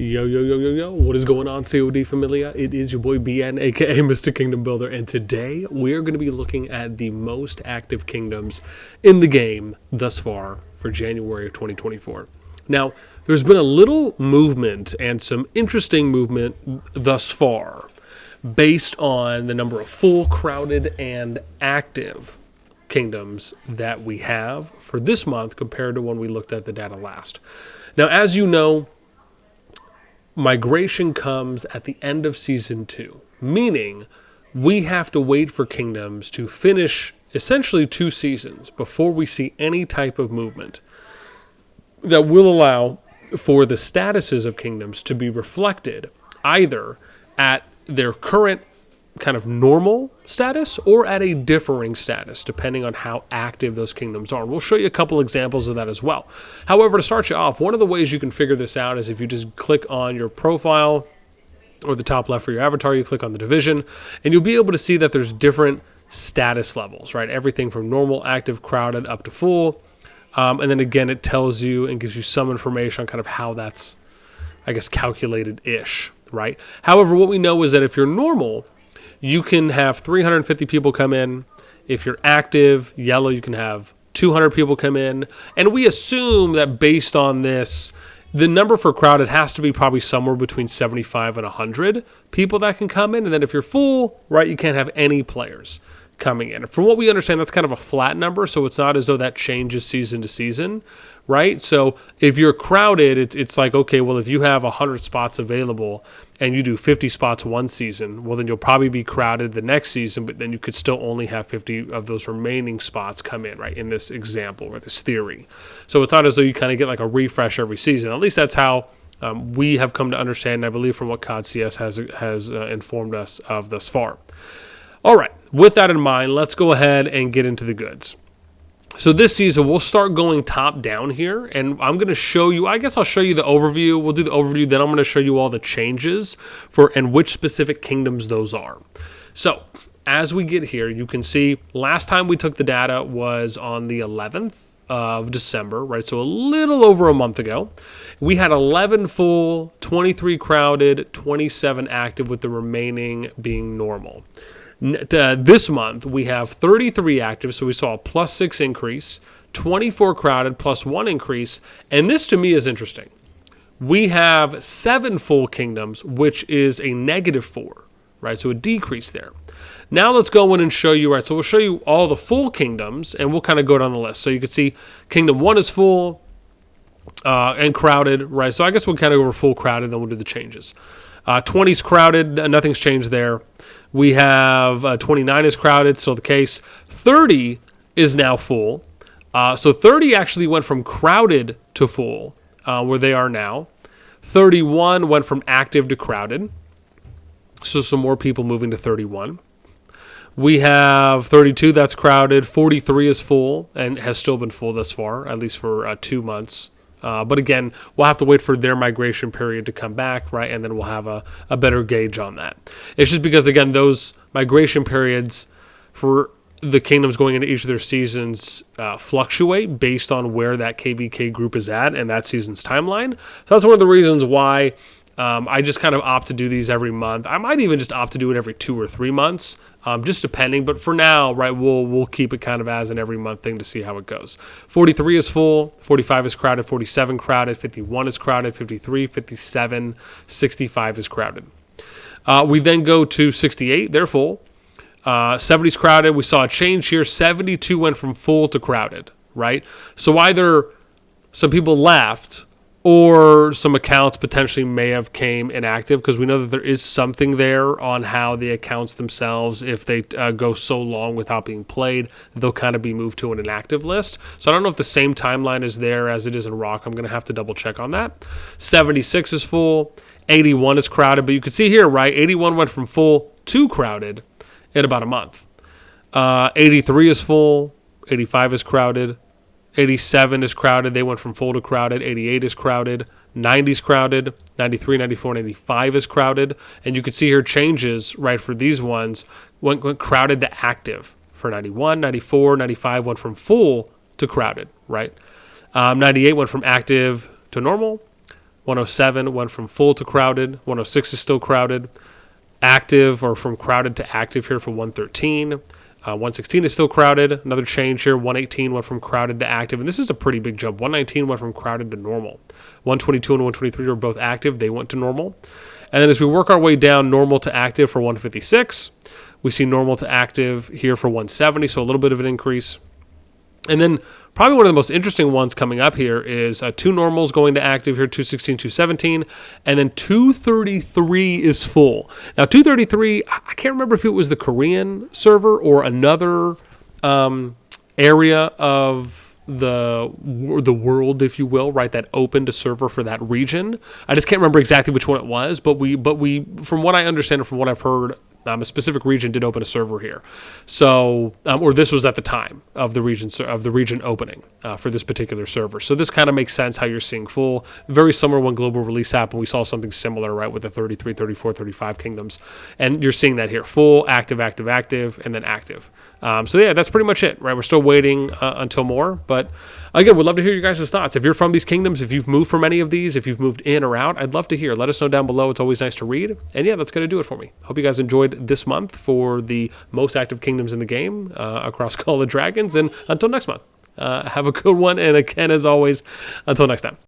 Yo, yo, yo, yo, yo. What is going on, CoD Familia? It is your boy BN, aka Mr. Kingdom Builder, and today we're going to be looking at the most active kingdoms in the game thus far for January of 2024. Now, there's been a little movement and some interesting movement thus far based on the number of full, crowded, and active kingdoms that we have for this month compared to when we looked at the data last. Now, as you know, migration comes at the end of Season 2, meaning we have to wait for kingdoms to finish essentially 2 seasons before we see any type of movement that will allow for the statuses of kingdoms to be reflected either at their current kind of normal status or at a differing status, depending on how active those kingdoms are. We'll show you a couple examples of that as well. However, to start you off, one of the ways you can figure this out is if you just click on your profile or the top left for your avatar, you click on the division, and you'll be able to see that there's different status levels, right? Everything from normal, active, crowded, up to full. And then again, it tells you and gives you some information on kind of how that's, I guess, calculated-ish, right? However, what we know is that if you're normal, you can have 350 people come in. If you're active, yellow, you can have 200 people come in. And we assume that based on this, the number for crowded has to be probably somewhere between 75 and 100 people that can come in. And then if you're full, right, you can't have any players coming in. From what we understand, that's kind of a flat number, so it's not as though that changes season to season, right? So if you're crowded, it's like, okay, well, if you have 100 spots available and you do 50 spots one season, well, then you'll probably be crowded the next season, but then you could still only have 50 of those remaining spots come in, right, in this example or this theory. So it's not as though you kind of get like a refresh every season. At least that's how we have come to understand, and I believe from what CoD CS has informed us of thus far. All right, with that in mind, let's go ahead and get into the goods. So this season, we'll start going top down here, and I'm going to show you, I guess I'll show you the overview. We'll do the overview, then I'm going to show you all the changes for and which specific kingdoms those are. So as we get here, you can see last time we took the data was on the 11th of December, right? So a little over a month ago. We had 11 full, 23 crowded, 27 active, with the remaining being normal. This month, we have 33 active, so we saw a +6 increase, 24 crowded, +1 increase, and this to me is interesting. We have 7 full kingdoms, which is a -4, right? So a decrease there. Now let's go in and show you, right? So we'll show you all the full kingdoms, and we'll kind of go down the list. So you can see Kingdom 1 is full and crowded, right? So I guess we'll kind of go over full crowded, then we'll do the changes. 20's crowded, nothing's changed there. We have 29 is crowded, still the case. 30 is now full. So 30 actually went from crowded to full, where they are now. 31 went from active to crowded. So some more people moving to 31. We have 32 that's crowded. 43 is full and has still been full thus far, at least for 2 months. But again, we'll have to wait for their migration period to come back, right? And then we'll have a better gauge on that. It's just because, again, those migration periods for the kingdoms going into each of their seasons fluctuate based on where that KVK group is at and that season's timeline. So that's one of the reasons why I just kind of opt to do these every month. I might even just opt to do it every 2 or 3 months, just depending. But for now, right, we'll keep it kind of as an every month thing to see how it goes. 43 is full, 45 is crowded, 47 crowded, 51 is crowded, 53, 57, 65 is crowded. We then go to 68, they're full. 70 is crowded. We saw a change here. 72 went from full to crowded, right? So either some people left, or some accounts potentially may have came inactive, because we know that there is something there on how the accounts themselves, if they go so long without being played, they'll kind of be moved to an inactive list. So I don't know if the same timeline is there as it is in Rock. I'm going to have to double check on that. 76 is full. 81 is crowded. But you can see here, right, 81 went from full to crowded in about a month. 83 is full. 85 is crowded. 87 is crowded. They went from full to crowded. 88 is crowded. 90 is crowded. 93, 94, and 85 is crowded. And you can see here changes, right, for these ones. Went crowded to active for 91, 94, 95 went from full to crowded, right? 98 went from active to normal. 107 went from full to crowded. 106 is still crowded. Active, or from crowded to active here for 113. 116 is still crowded. Another change here. 118 went from crowded to active. And this is a pretty big jump. 119 went from crowded to normal. 122 and 123 were both active. They went to normal. And then as we work our way down, normal to active for 156. We see normal to active here for 170, so a little bit of an increase. And then probably one of the most interesting ones coming up here is 2 normals going to active here, 216, 217, and then 233 is full. Now, 233, I can't remember if it was the Korean server or another area of the world, if you will, right, that opened a server for that region. I just can't remember exactly which one it was, but we from what I understand and from what I've heard, a specific region did open a server here. So, or this was at the time of the region opening for this particular server. So this kind of makes sense how you're seeing full. Very similar when global release happened. We saw something similar, right, with the 33, 34, 35 kingdoms. And you're seeing that here. Full, active, active, active, and then active. So yeah, that's pretty much it, right? We're still waiting until more. But again, we'd love to hear your guys' thoughts. If you're from these kingdoms, if you've moved from any of these, if you've moved in or out, I'd love to hear. Let us know down below. It's always nice to read. And yeah, that's going to do it for me. Hope you guys enjoyed this month for the most active kingdoms in the game across Call of Dragons. And until next month, have a good one. And again, as always, until next time.